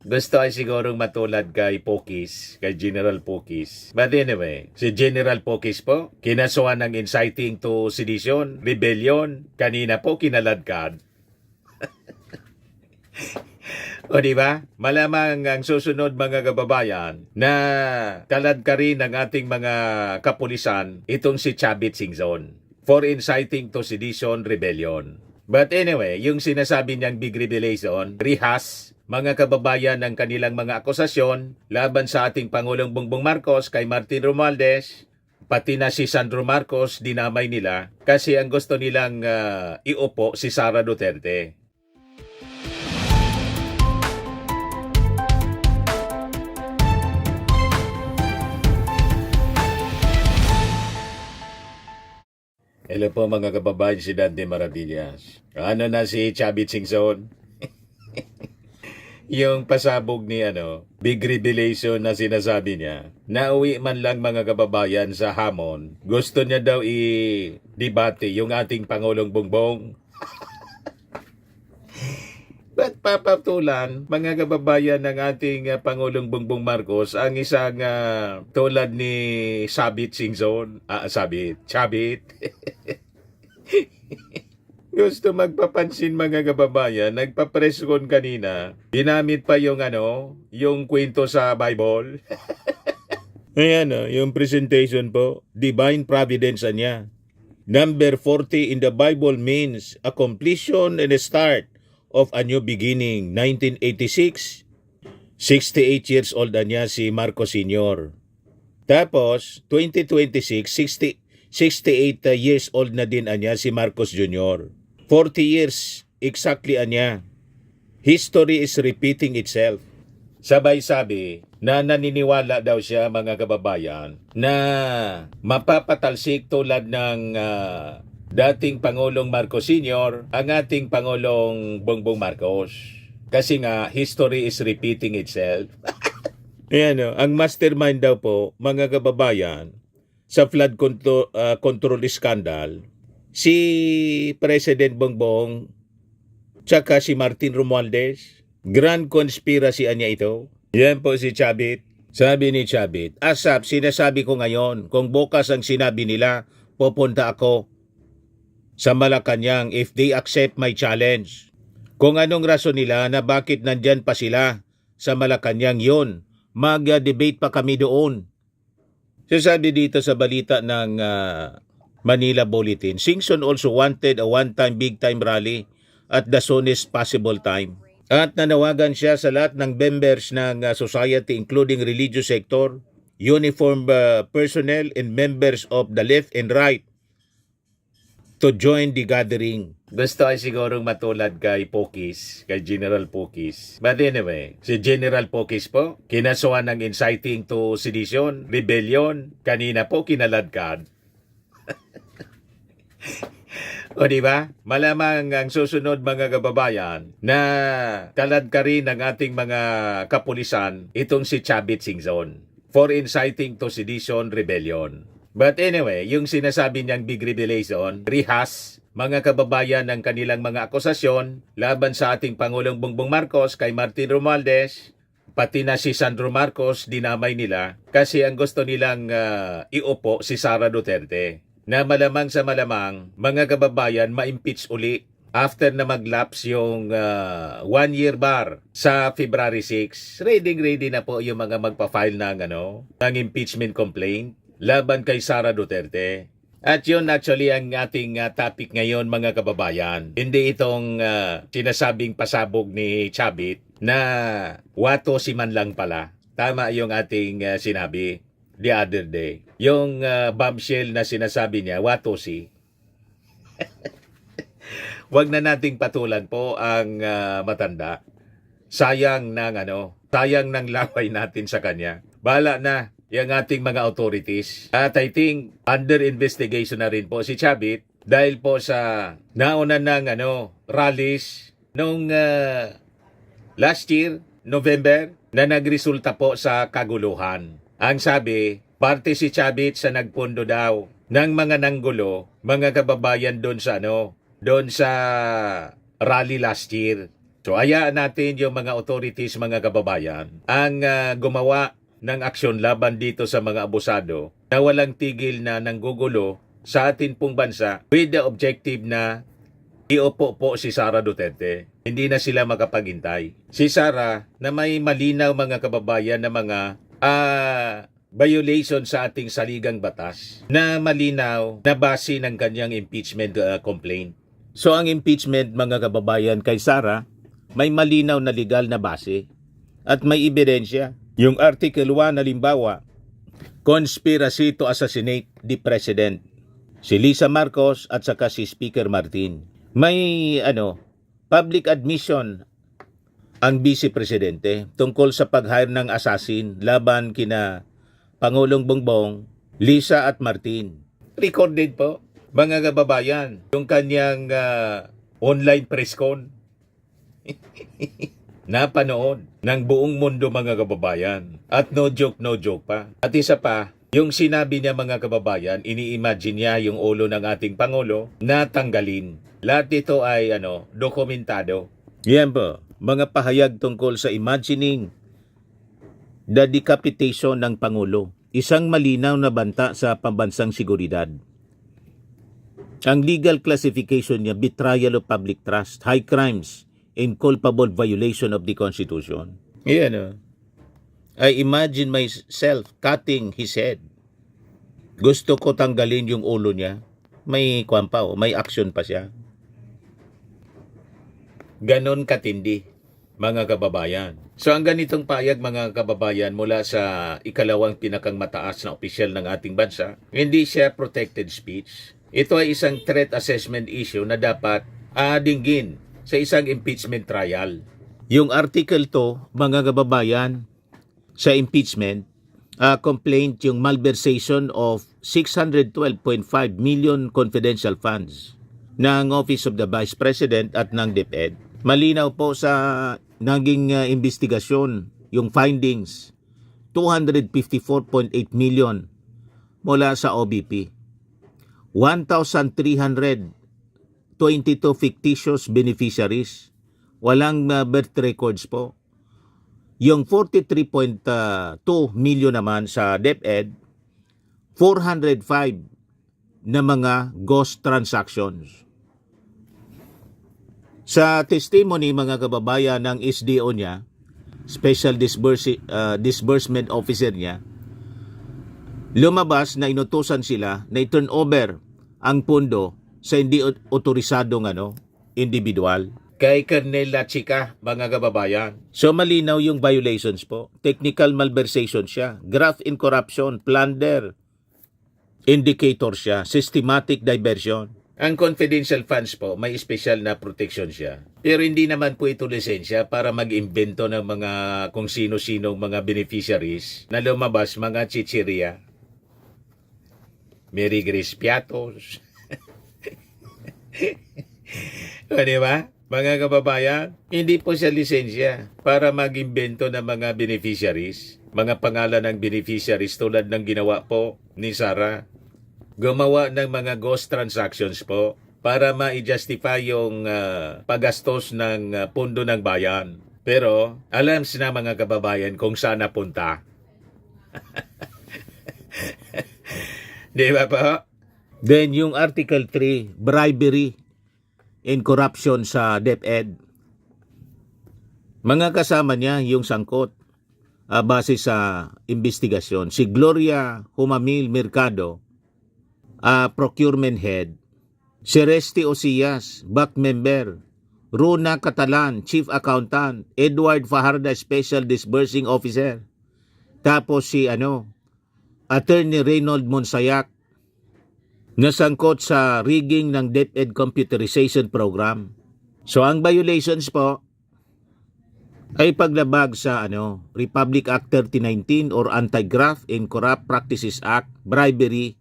Gusto ay sigurong matulad kay Pokis, kay General Pokis. But anyway, si General Pokis po, kinasuhan ng inciting to sedition, rebellion, kanina po kinaladkad. O diba? Malamang ang susunod mga kababayan na kalad ka rin ng ating mga kapulisan itong si Chavit Singzon for inciting to sedition, rebellion. But anyway, yung sinasabi niyang big revelation, rehas mga kababayan ng kanilang mga akusasyon laban sa ating Pangulong Bongbong Marcos kay Martin Romualdez, pati na si Sandro Marcos dinamay nila kasi ang gusto nilang iupo si Sara Duterte. Hello po mga kababayan, si Dante Maravillas. Ano na si Chavit Singzon? Yung pasabog ni big revelation na sinasabi niya, nauwi man lang mga kababayan sa hamon, gusto niya daw i-debate yung ating Pangulong Bongbong. Ba't papatulan mga kababayan ng ating Pangulong Bongbong Marcos ang isang tulad ni Chavit Singzon? Chavit. Gusto magpapansin mga kababayan, nagpa-press con kanina, ginamit pa yung yung kwento sa Bible. Ayan yung presentation po, Divine Providence niya. Number 40 in the Bible means a completion and a start of a new beginning. 1986, 68 years old na niya si Marcos Sr. Tapos, 2026, 68 years old na din niya si Marcos Jr. 40 years exactly niya. History is repeating itself. Sabay sabi na naniniwala daw siya mga kababayan na mapapatalsik tulad ng dating Pangulong Marcos Sr. ang ating Pangulong Bongbong Marcos. Kasi nga, history is repeating itself. Ayan ang mastermind daw po, mga kababayan, sa flood control scandal, si President Bongbong tsaka si Martin Romualdez. Grand conspiracy niya ito. Yan po si Chavit. Sabi ni Chavit, ASAP, sinasabi ko ngayon, kung bukas ang sinabi nila, pupunta ako sa Malacanang if they accept my challenge. Kung anong rason nila na bakit nandyan pa sila sa Malacanang, yun, mag-debate pa kami doon. Sasabi dito sa balita ng Manila Bulletin, Singzon also wanted a one-time big-time rally at the soonest possible time. At nanawagan siya sa lahat ng members ng society including religious sector, uniformed personnel and members of the left and right to join the gathering. Gusto ay sigurong matulad kay Pokis, kay General Pokis. But anyway, si General Pokis po, kinasuhan ng inciting to sedition, rebellion, kanina po kinaladkad. O diba? Malamang ang susunod mga kababayan na kalad ka rin ng ating mga kapulisan itong si Chavit Singzon for inciting to sedition, rebellion. But anyway, yung sinasabi niyang big revelation, rehas mga kababayan ng kanilang mga akusasyon laban sa ating Pangulong Bongbong Marcos kay Martin Romualdez, pati na si Sandro Marcos dinamay nila kasi ang gusto nilang iupo si Sara Duterte. Na malamang sa malamang, mga kababayan, ma-impeach uli after na mag-lapse yung 1-year bar sa February 6. Ready na po yung mga magpa-file ng impeachment complaint laban kay Sara Duterte. At yun actually ang ating topic ngayon mga kababayan. Hindi itong sinasabing pasabog ni Chavit na wato si man lang pala. Tama yung ating sinabi the other day. Yung bombshell na sinasabi niya, wato si. Huwag na nating patulan po ang matanda. Sayang ng laway natin sa kanya. Bahala na yung ating mga authorities. At I think under investigation na rin po si Chavit dahil po sa nauna ng rallies nung last year, November, na nagresulta po sa kaguluhan. Ang sabi, parte si Chavit sa nagpundo daw ng mga nanggulo, mga kababayan doon sa rally last year. So hayaan natin yung mga authorities, mga kababayan, ang gumawa ng aksyon laban dito sa mga abusado na walang tigil na nanggugulo sa atin pong bansa with the objective na iupo po si Sara Duterte. Hindi na sila makapaghintay. Si Sara na may malinaw mga kababayan na mga violation sa ating saligang batas na malinaw na base ng kanyang impeachment complaint. So ang impeachment mga kababayan kay Sara may malinaw na legal na base at may ebidensya. Yung Article 1 halimbawa, conspiracy to assassinate the President. Si Lisa Marcos at saka si Speaker Martin. May public admission ang Vice Presidente tungkol sa pag-hire ng assassin laban kina Pangulong Bongbong, Lisa at Martin. Recorded po, mga kababayan, yung kanyang online press con. Napanood ng buong mundo mga kababayan. At no joke pa. At isa pa, yung sinabi niya mga kababayan, ini-imagine niya yung ulo ng ating Pangulo na tanggalin. Lahat ito ay dokumentado. Yan po, mga pahayag tungkol sa imagining the decapitation ng Pangulo. Isang malinaw na banta sa pambansang seguridad. Ang legal classification niya, betrayal of public trust, high crimes, and culpable violation of the Constitution. Yan I imagine myself cutting his head. Gusto ko tanggalin yung ulo niya. May may action pa siya. Ganon katindi, mga kababayan. So ang ganitong payag mga kababayan mula sa ikalawang pinakang mataas na opisyal ng ating bansa, hindi siya protected speech. Ito ay isang threat assessment issue na dapat dinggin sa isang impeachment trial. Yung Article 2, mga kababayan, sa impeachment, complaint yung malversation of 612.5 million confidential funds ng Office of the Vice President at ng DepEd. Malinaw po sa naging investigasyon yung findings, 254.8 million mula sa OBP. 1,322 fictitious beneficiaries. Walang birth records po. Yung 43.2 million naman sa DepEd, 405 na mga ghost transactions. Sa testimony mga kababayan ng SDO niya, Special Disbursement Officer niya, lumabas na inutusan sila na i-turn over ang pondo sa hindi otorisadong individual. Kay Colonel Lachica, mga kababayan. So malinaw yung violations po. Technical malversation siya. Graft in corruption, plunder, indicator siya, systematic diversion. Ang confidential funds po, may special na protection siya. Pero hindi naman po ito lisensya para mag-imbento ng mga kung sino-sinong mga beneficiaries na lumabas mga chichiria. Mary Grace Piatos. O, di ba? Mga kababayan, hindi po siya lisensya para mag-imbento ng mga beneficiaries. Mga pangalan ng beneficiaries tulad ng ginawa po ni Sara. Gumawa ng mga ghost transactions po para ma-justify yung paggastos ng pondo ng bayan. Pero alam na mga kababayan kung saan napunta. Di ba po? Then yung Article 3, bribery and corruption sa DepEd. Mga kasama niya yung sangkot base sa investigasyon. Si Gloria Humamil Mercado, procurement head. Si Resty Osillas, back member. Runa Catalan, chief accountant. Edward Fajarda, special disbursing officer. Tapos si Attorney Reynold Monsayak, nasangkot sa rigging ng DepEd computerization program. So ang violations po ay paglabag sa Republic Act 3019 or Anti-Graft and Corrupt Practices Act, bribery,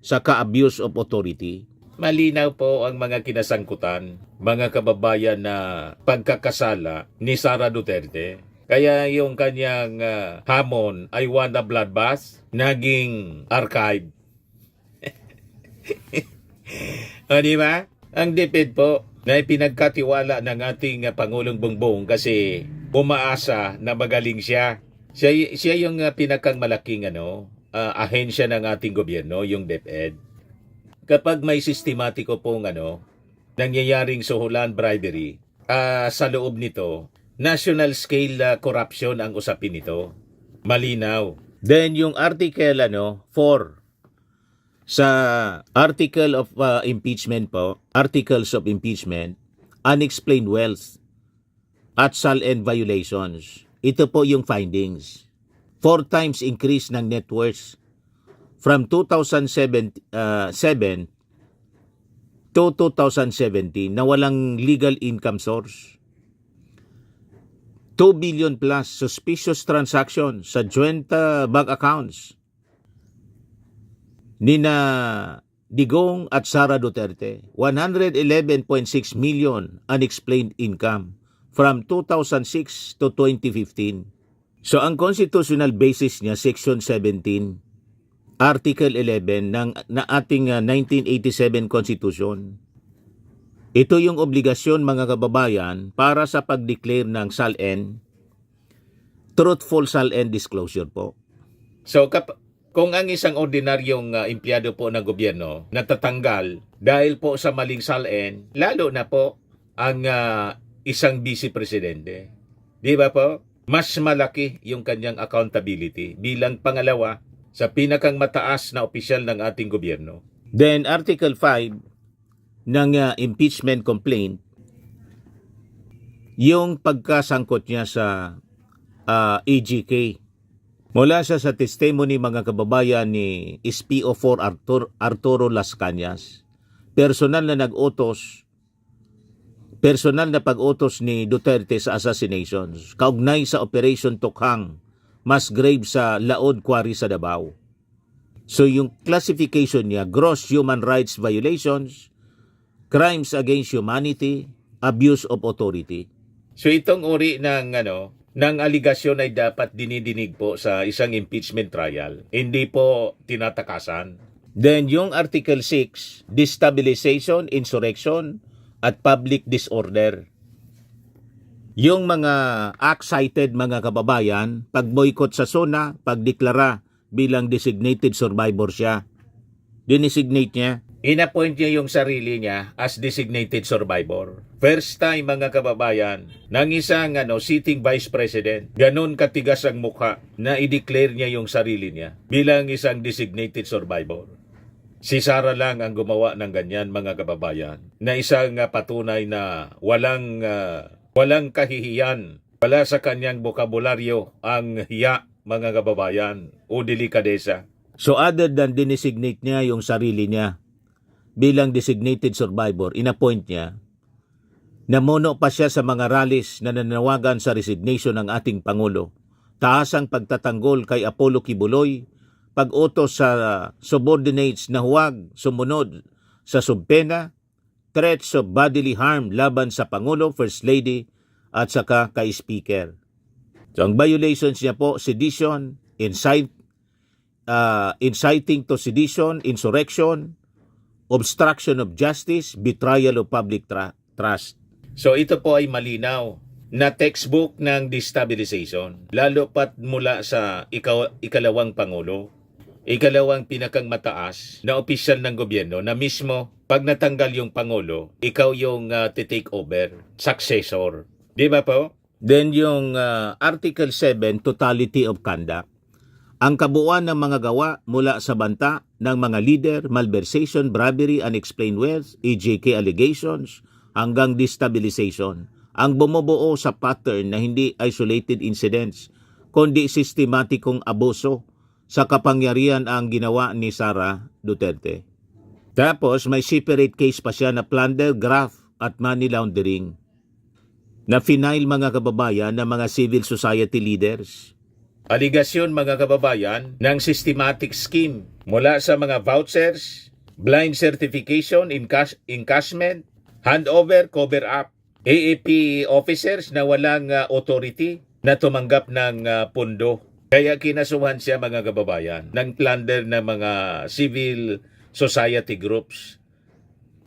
saka abuse of authority. Malinaw po ang mga kinasangkutan, mga kababayan na pagkakasala ni Sara Duterte. Kaya yung kanyang hamon I want a bloodbath naging archive. O di ba? Ang DepEd po, na ipinagkatiwala ng ating Pangulong Bongbong kasi umaasa na magaling siya. Siya yung pinakang malaking ahensya ng ating gobyerno, yung DepEd. Kapag may sistematiko pong nangyayaring suhulan, bribery, sa loob nito, national scale corruption ang usapin nito. Malinaw. Then yung article 4 sa article of impeachment po, articles of impeachment, unexplained wealth at SALN violations. Ito po yung findings. 4 times increase ng net worth from 2007 to 2017 na walang legal income source. 2 billion plus suspicious transaction sa joint bank accounts nina Digong at Sara Duterte. 111.6 million unexplained income from 2006 to 2015. So ang constitutional basis niya, Section 17, Article 11 na ating 1987 Constitution. Ito yung obligasyon mga kababayan para sa pag-declare ng SALN, truthful SALN disclosure po. So kung ang isang ordinaryong empleyado po ng gobyerno natatanggal dahil po sa maling SALN, lalo na po ang isang vice presidente. Di ba po? Mas malaki yung kanyang accountability bilang pangalawa sa pinakang mataas na opisyal ng ating gobyerno. Then Article 5 ng impeachment complaint, yung pagkasangkot niya sa EJK. Mula sa testimony mga kababayan ni SPO4 Arturo Las Cañas, personal na pag-utos ni Duterte sa assassinations, kaugnay sa Operation Tukhang, mass grave sa Laod Quarry sa Davao. So yung classification niya, gross human rights violations, crimes against humanity, abuse of authority. So itong uri ng aligasyon ay dapat dinidinig po sa isang impeachment trial. Hindi po tinatakasan. Then yung Article 6, destabilization, insurrection, at public disorder. Yung mga act cited mga kababayan, pag-boycott sa SONA, pagdeklara bilang designated survivor siya. Dinesignate niya. Inappoint niya yung sarili niya as designated survivor. First time mga kababayan ng isang sitting vice president, ganun katigas ang mukha na i-declare niya yung sarili niya bilang isang designated survivor. Si Sara lang ang gumawa ng ganyan mga kababayan, na isang patunay na walang kahihiyan, wala sa kanyang bokabularyo ang hiya mga kababayan o delikadesa. So other than dinesignate niya yung sarili niya bilang designated survivor, inappoint niya, namuno pa siya sa mga rallies na nanawagan sa resignation ng ating Pangulo, taasang pagtatanggol kay Apollo Kibuloy, pag-utos sa subordinates na huwag sumunod sa subpena, threats of bodily harm laban sa Pangulo, First Lady, at saka kay Speaker. So ang violations niya po, sedition, inciting to sedition, insurrection, obstruction of justice, betrayal of public trust. So ito po ay malinaw na textbook ng destabilization, lalo pat mula sa ikalawang Pangulo, ikalawang pinakang mataas na opisyal ng gobyerno na mismo pag natanggal yung Pangulo, ikaw yung take over, successor. Di ba po? Then yung Article 7, totality of conduct. Ang kabuuan ng mga gawa mula sa banta ng mga leader, malversation, bribery, unexplained wealth, EJK allegations, hanggang destabilization. Ang bumubuo sa pattern na hindi isolated incidents, kundi sistematikong abuso sa kapangyarihan ang ginawa ni Sara Duterte. Tapos may separate case pa siya na plunder, graft at money laundering na final mga kababayan ng mga civil society leaders. Aligasyon mga kababayan ng systematic scheme mula sa mga vouchers, blind certification, encashment, handover, cover-up, AAP officers na walang authority na tumanggap ng pondo. Kaya kinasuhan siya mga kababayan ng plunder ng mga civil society groups.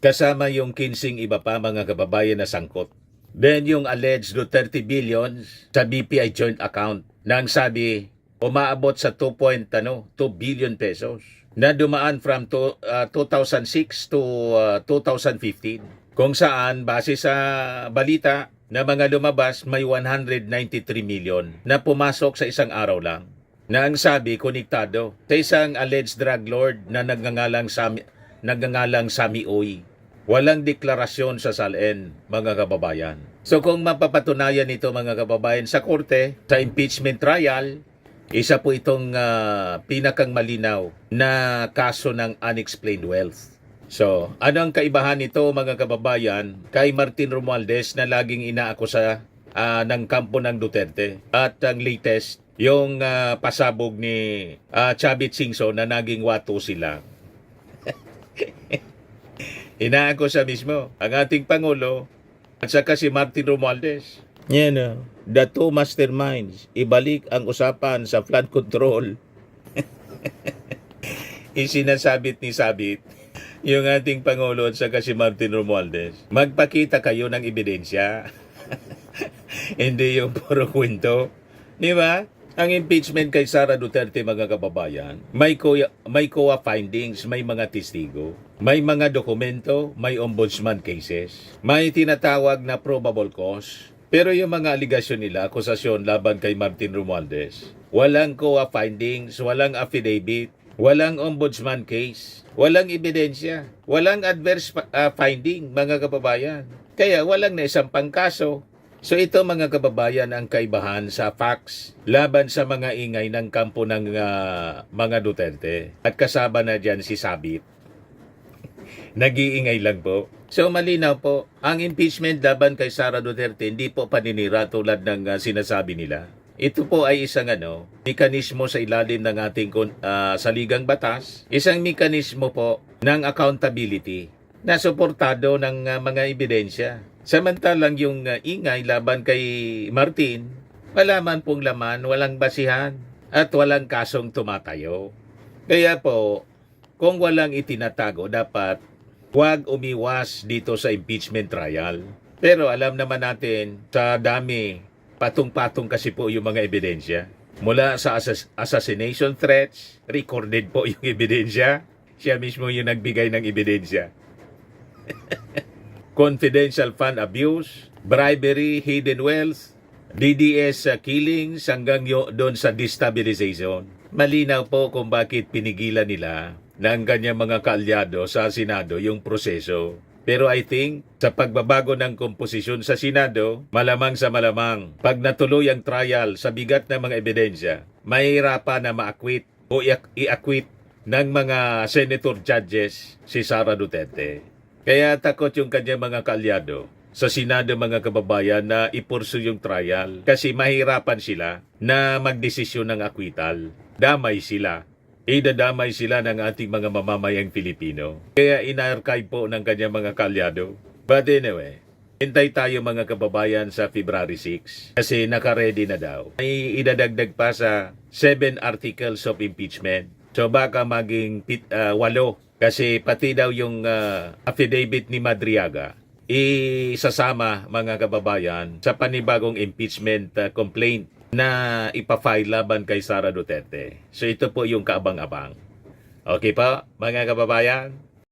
kasama yung 15 iba pa mga kababayan na sangkot. Then yung alleged 30 billion sa BPI joint account na ang sabi umaabot sa 2 billion pesos na dumaan from 2006 to 2015 kung saan base sa balita na mga lumabas may 193 million na pumasok sa isang araw lang na ang sabi konektado sa isang alleged drug lord na nagngangalang Sami Oy. Walang deklarasyon sa SALN, mga kababayan. So kung mapapatunayan ito mga kababayan sa korte, sa impeachment trial, isa po itong pinakang malinaw na kaso ng unexplained wealth. So, ano ang kaibahan nito mga kababayan kay Martin Romualdez na laging inaakusa ng kampo ng Duterte? At ang latest, yung pasabog ni Chavit Singson na naging wato sila. Inaakusa mismo ang ating Pangulo at saka si Martin Romualdez. Yan the two masterminds, ibalik ang usapan sa flood control. Isinasabit ni Sabit yung ating Pangulo at saka si Martin Romualdez. Magpakita kayo ng ebidensya. Hindi yung puro kwento. Di ba? Ang impeachment kay Sara Duterte mga kababayan, may COA findings, may mga testigo, may mga dokumento, may ombudsman cases, may tinatawag na probable cause. Pero yung mga aligasyon nila, akusasyon laban kay Martin Romualdez, walang COA findings, walang affidavit, walang ombudsman case, walang ebidensya, walang adverse finding mga kababayan. Kaya walang naisampang kaso. So ito mga kababayan ang kaibahan sa facts laban sa mga ingay ng kampo ng mga Duterte. At kasama na dyan si Sabit. Nag-iingay lang po. So malinaw po, ang impeachment laban kay Sara Duterte hindi po paninira tulad ng sinasabi nila. Ito po ay isang mekanismo sa ilalim ng ating saligang batas. Isang mekanismo po ng accountability na suportado ng mga ebidensya. Samantalang yung ingay laban kay Martin, wala man pong laman, walang basihan, at walang kasong tumatayo. Kaya po, kung walang itinatago, dapat huwag umiwas dito sa impeachment trial. Pero alam naman natin, sa dami, patong-patong kasi po yung mga ebidensya. Mula sa assassination threats, recorded po yung ebidensya. Siya mismo yung nagbigay ng ebidensya. Confidential fund abuse, bribery, hidden wealth, DDS killings hanggang doon sa destabilization. Malinaw po kung bakit pinigilan nila ng kanyang mga kaalyado sa Senado yung proseso. Pero I think sa pagbabago ng komposisyon sa Senado, malamang sa malamang, pag natuloy ang trial sa bigat ng mga ebidensya, mahirapan na ma-acquit o i-acquit ng mga senator judges si Sara Duterte. Kaya takot yung kanyang mga kaalyado sa Senado mga kababayan na ipursu yung trial kasi mahirapan sila na magdesisyon ng acquittal. Damay sila. Idadamay sila ng ating mga mamamayang Pilipino. Kaya in-archive po ng kanyang mga kaalyado. But anyway, hintay tayo mga kababayan sa February 6 kasi naka-ready na daw. May idadagdag pa sa 7 articles of impeachment. So baka maging 8 kasi pati daw yung affidavit ni Madriaga isasama mga kababayan sa panibagong impeachment complaint na ipafile laban kay Sara Duterte. So ito po yung kaabang-abang. Okay pa mga kababayan?